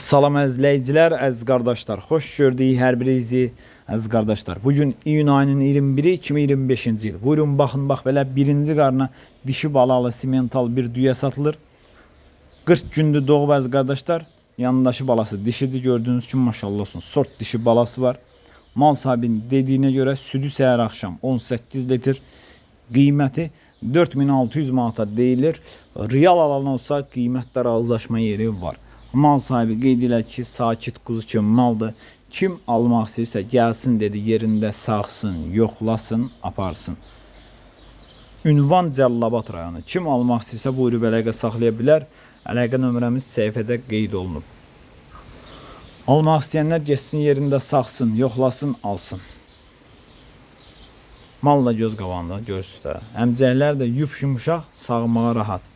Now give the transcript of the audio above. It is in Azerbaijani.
Salam əzizləyicilər, əziz qardaşlar. Xoş gördük hər birinizi, əziz qardaşlar. Bugün iyun ayının 21-i 2025-ci il. Buyurun baxın, bax belə birinci qarına dişi balalı simental bir düyə satılır. 40 gündür doğub əziz qardaşlar. Yanındakı balası dişidir, gördüğünüz kimi maşallah olsun. Sort dişi balası var. Mal sahibinin dediyinə görə südü səhər axşam 18 litr. Qiyməti 4600 manata deyilir. Real alan olsa qiymətdə razılaşma yeri var. Mal sahibi qeyd edir ki, sakit quzu kimi maldır. Kim almaq istəyirsə gəlsin dedi, yerində sağsın, yoxlasın, aparsın. Ünvan Cəllabad rayonu. Kim almaq istəyirsə buyurub əlaqə saxlaya bilər. Əlaqə nömrəmiz səhifədə qeyd olunub. Almaq istəyənlər geçsin, yerində sağsın, yoxlasın, alsın. Mal da göz qabağında, görürsünüz də. Əmcəklər də yumuşaq, sağmağa rahat.